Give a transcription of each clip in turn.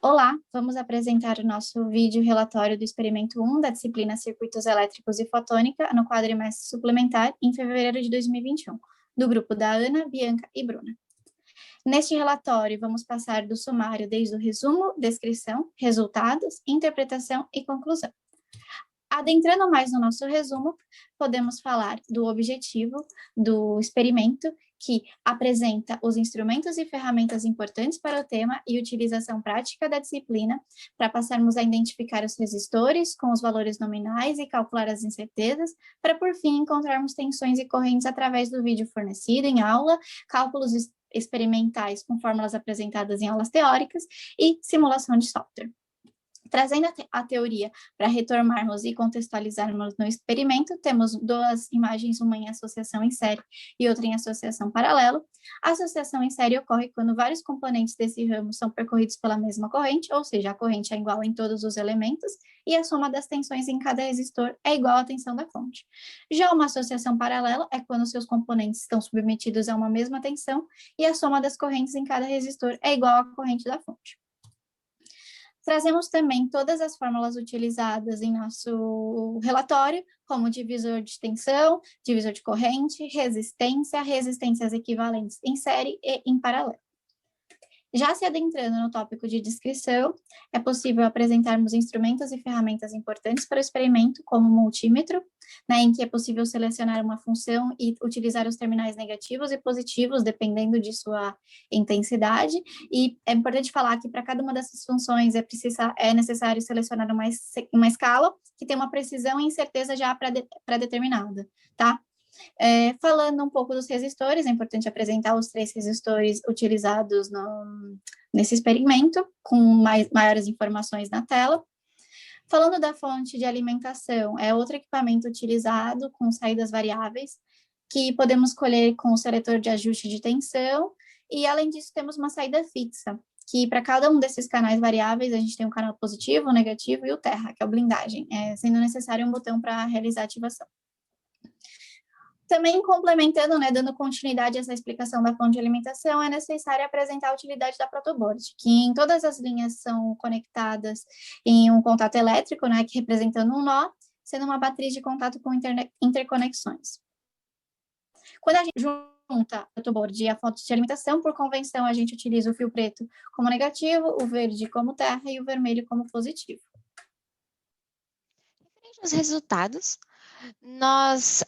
Olá, vamos apresentar o nosso vídeo relatório do experimento 1 da disciplina Circuitos Elétricos e Fotônica no quadrimestre suplementar em fevereiro de 2021, do grupo da Ana, Bianca e Bruna. Neste relatório, vamos passar do sumário desde o resumo, descrição, resultados, interpretação e conclusão. Adentrando mais no nosso resumo, podemos falar do objetivo do experimento, que apresenta os instrumentos e ferramentas importantes para o tema e utilização prática da disciplina, para passarmos a identificar os resistores com os valores nominais e calcular as incertezas, para por fim encontrarmos tensões e correntes através do vídeo fornecido em aula, cálculos experimentais com fórmulas apresentadas em aulas teóricas e simulação de software. Trazendo a teoria para retomarmos e contextualizarmos no experimento, temos duas imagens, uma em associação em série e outra em associação paralelo. A associação em série ocorre quando vários componentes desse ramo são percorridos pela mesma corrente, ou seja, a corrente é igual em todos os elementos, e a soma das tensões em cada resistor é igual à tensão da fonte. Já uma associação paralela é quando seus componentes estão submetidos a uma mesma tensão, e a soma das correntes em cada resistor é igual à corrente da fonte. Trazemos também todas as fórmulas utilizadas em nosso relatório, como divisor de tensão, divisor de corrente, resistência, resistências equivalentes em série e em paralelo. Já se adentrando no tópico de descrição, é possível apresentarmos instrumentos e ferramentas importantes para o experimento, como o multímetro, em que é possível selecionar uma função e utilizar os terminais negativos e positivos, dependendo de sua intensidade, e é importante falar que para cada uma dessas funções é necessário selecionar uma escala que tem uma precisão e incerteza já pré-determinada, tá? Falando um pouco dos resistores, é importante apresentar os 3 resistores utilizados nesse experimento, com maiores informações na tela. Falando da fonte de alimentação, é outro equipamento utilizado com saídas variáveis, que podemos escolher com o seletor de ajuste de tensão, e além disso temos uma saída fixa, que para cada um desses canais variáveis a gente tem um canal positivo, negativo e o terra, que é a blindagem, sendo necessário um botão para realizar a ativação. Também complementando, dando continuidade a essa explicação da fonte de alimentação, é necessário apresentar a utilidade da protoboard, que em todas as linhas são conectadas em um contato elétrico, que representando um nó, sendo uma matriz de contato com interconexões. Quando a gente junta a protoboard e a fonte de alimentação, por convenção, a gente utiliza o fio preto como negativo, o verde como terra e o vermelho como positivo. Referente aos resultados, nós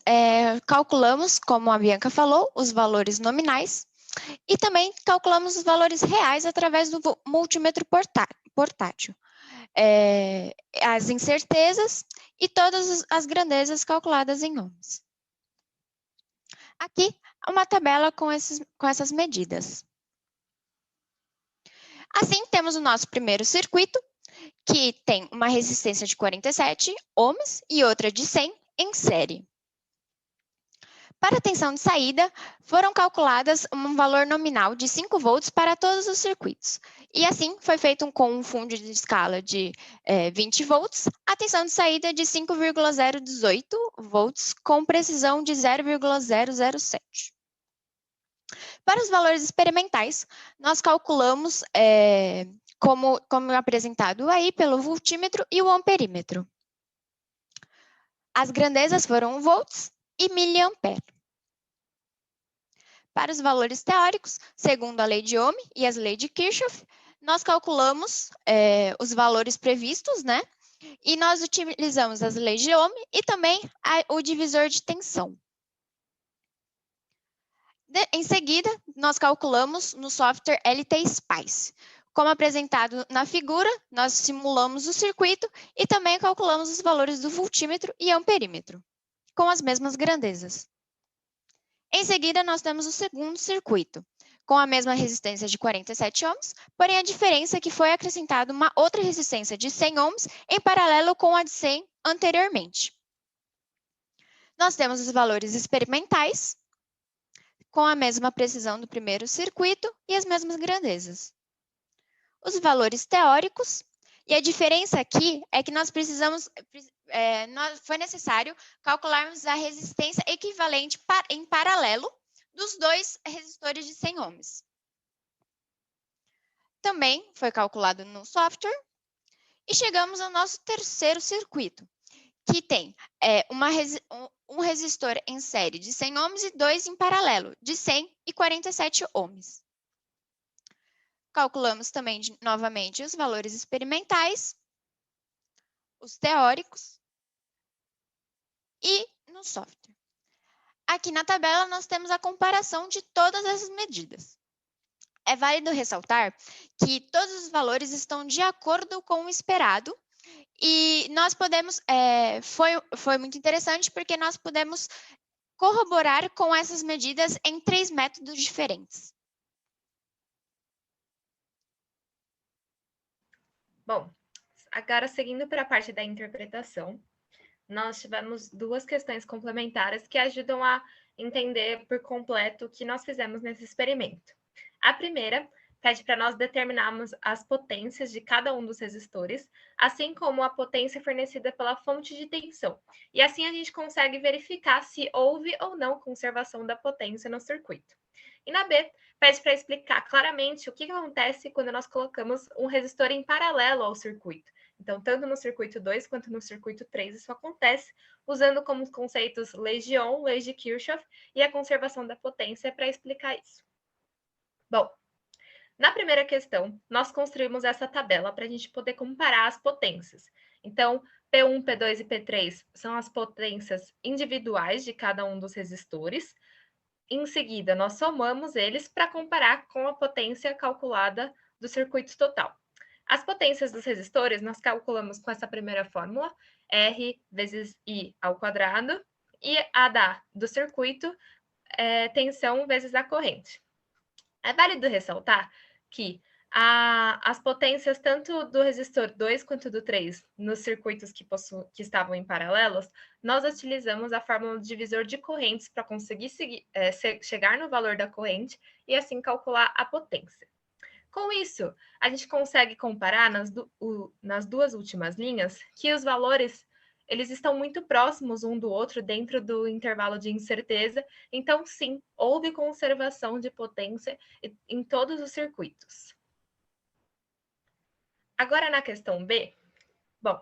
calculamos, como a Bianca falou, os valores nominais e também calculamos os valores reais através do multímetro portátil. As incertezas e todas as grandezas calculadas em ohms. Aqui, uma tabela com essas medidas. Assim, temos o nosso primeiro circuito, que tem uma resistência de 47 ohms e outra de 100 em série. Para a tensão de saída, foram calculadas um valor nominal de 5 volts para todos os circuitos. E assim, foi feito com um fundo de escala de 20 volts, a tensão de saída de 5,018 volts, com precisão de 0,007. Para os valores experimentais, nós calculamos, como apresentado aí, pelo voltímetro e o amperímetro. As grandezas foram volts e miliampere. Para os valores teóricos, segundo a lei de Ohm e as leis de Kirchhoff, nós calculamos os valores previstos, e nós utilizamos as leis de Ohm e também o divisor de tensão. Em seguida, nós calculamos no software LT-SPICE. Como apresentado na figura, nós simulamos o circuito e também calculamos os valores do voltímetro e amperímetro, com as mesmas grandezas. Em seguida, nós temos o segundo circuito, com a mesma resistência de 47 ohms, porém a diferença é que foi acrescentada uma outra resistência de 100 ohms em paralelo com a de 100 anteriormente. Nós temos os valores experimentais, com a mesma precisão do primeiro circuito e as mesmas grandezas. Os valores teóricos, e a diferença aqui é que nós foi necessário calcularmos a resistência equivalente em paralelo dos 2 resistores de 100 ohms. também foi calculado no software. E chegamos ao nosso terceiro circuito, que tem um resistor em série de 100 ohms e 2 em paralelo, de 100 e 47 ohms. Calculamos também, novamente, os valores experimentais, os teóricos e no software. Aqui na tabela, nós temos a comparação de todas essas medidas. É válido ressaltar que todos os valores estão de acordo com o esperado e nós podemos, foi muito interessante porque nós podemos corroborar com essas medidas em 3 métodos diferentes. Bom, agora seguindo para a parte da interpretação, nós tivemos 2 questões complementares que ajudam a entender por completo o que nós fizemos nesse experimento. A primeira pede para nós determinarmos as potências de cada um dos resistores, assim como a potência fornecida pela fonte de tensão. E assim a gente consegue verificar se houve ou não conservação da potência no circuito. E na B, pede para explicar claramente o que acontece quando nós colocamos um resistor em paralelo ao circuito. Então, tanto no circuito 2 quanto no circuito 3, isso acontece usando como conceitos lei de Ohm, lei de Kirchhoff e a conservação da potência para explicar isso. Bom, na primeira questão, nós construímos essa tabela para a gente poder comparar as potências. Então, P1, P2 e P3 são as potências individuais de cada um dos resistores. Em seguida, nós somamos eles para comparar com a potência calculada do circuito total. As potências dos resistores nós calculamos com essa primeira fórmula, R vezes I ao quadrado, e a do circuito é tensão vezes a corrente. É válido ressaltar que as potências tanto do resistor 2 quanto do 3 nos circuitos que estavam em paralelos, nós utilizamos a fórmula do divisor de correntes para conseguir chegar no valor da corrente e assim calcular a potência. Com isso, a gente consegue comparar nas 2 últimas linhas que os valores eles estão muito próximos um do outro dentro do intervalo de incerteza. Então, sim, houve conservação de potência em todos os circuitos. Agora, na questão B, bom,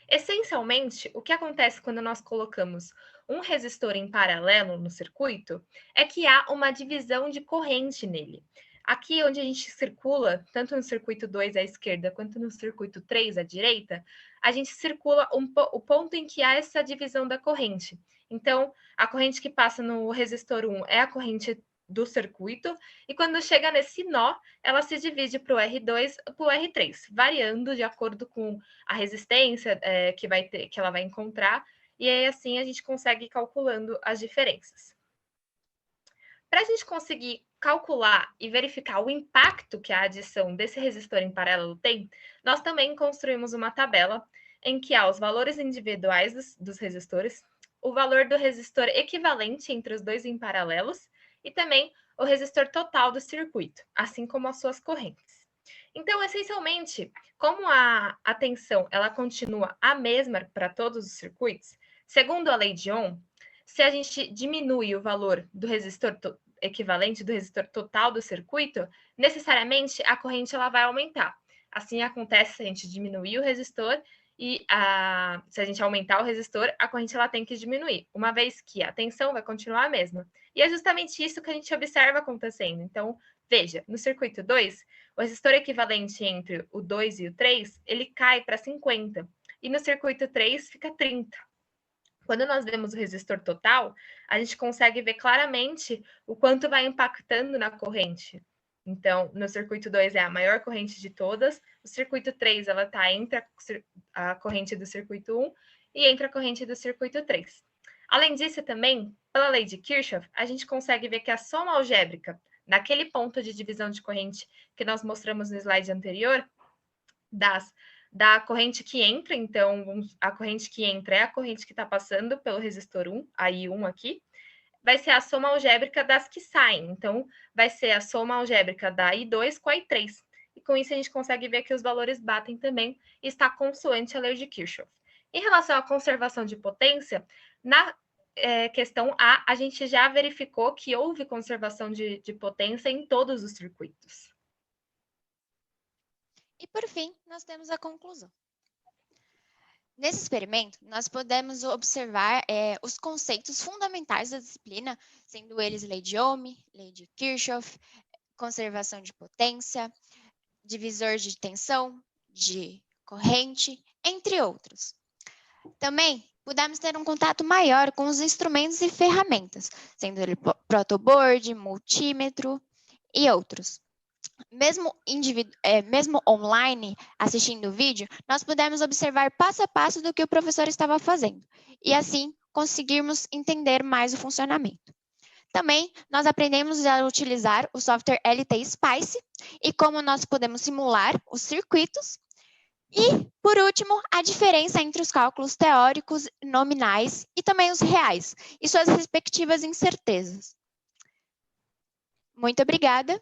essencialmente, o que acontece quando nós colocamos um resistor em paralelo no circuito é que há uma divisão de corrente nele. Aqui onde a gente circula, tanto no circuito 2 à esquerda quanto no circuito 3 à direita, a gente circula o ponto em que há essa divisão da corrente. Então, a corrente que passa no resistor 1 é a corrente do circuito, e quando chega nesse nó, ela se divide para o R2 e para o R3, variando de acordo com a resistência que ela vai encontrar, e aí assim a gente consegue ir calculando as diferenças. Para a gente conseguir calcular e verificar o impacto que a adição desse resistor em paralelo tem, nós também construímos uma tabela em que há os valores individuais dos resistores, o valor do resistor equivalente entre os dois em paralelos e também o resistor total do circuito, assim como as suas correntes. Então, essencialmente, como a tensão ela continua a mesma para todos os circuitos, segundo a lei de Ohm, se a gente diminui o valor do resistor equivalente do resistor total do circuito, necessariamente a corrente ela vai aumentar. Assim acontece se a gente diminuir o resistor e se a gente aumentar o resistor, a corrente ela tem que diminuir, uma vez que a tensão vai continuar a mesma. E é justamente isso que a gente observa acontecendo. Então, veja, no circuito 2, o resistor equivalente entre o 2 e o 3, ele cai para 50, e no circuito 3 fica 30. Quando nós vemos o resistor total, a gente consegue ver claramente o quanto vai impactando na corrente. Então, no circuito 2 é a maior corrente de todas, o circuito 3 ela está entre a corrente do circuito 1 e entre a corrente do circuito 3. Além disso, também, pela lei de Kirchhoff, a gente consegue ver que a soma algébrica naquele ponto de divisão de corrente que nós mostramos no slide anterior, da corrente que entra, então a corrente que entra é a corrente que está passando pelo resistor 1, a I1 aqui, vai ser a soma algébrica das que saem, então vai ser a soma algébrica da I2 com a I3, e com isso a gente consegue ver que os valores batem também e está consoante a lei de Kirchhoff. Em relação à conservação de potência, na questão A gente já verificou que houve conservação de potência em todos os circuitos. E, por fim, nós temos a conclusão. Nesse experimento, nós podemos observar os conceitos fundamentais da disciplina, sendo eles lei de Ohm, lei de Kirchhoff, conservação de potência, divisor de tensão, de corrente, entre outros. Também pudemos ter um contato maior com os instrumentos e ferramentas, sendo ele protoboard, multímetro e outros. Mesmo online, assistindo o vídeo, nós pudemos observar passo a passo do que o professor estava fazendo, e assim conseguirmos entender mais o funcionamento. Também, nós aprendemos a utilizar o software LT Spice e como nós podemos simular os circuitos. E, por último, a diferença entre os cálculos teóricos, nominais e também os reais, e suas respectivas incertezas. Muito obrigada.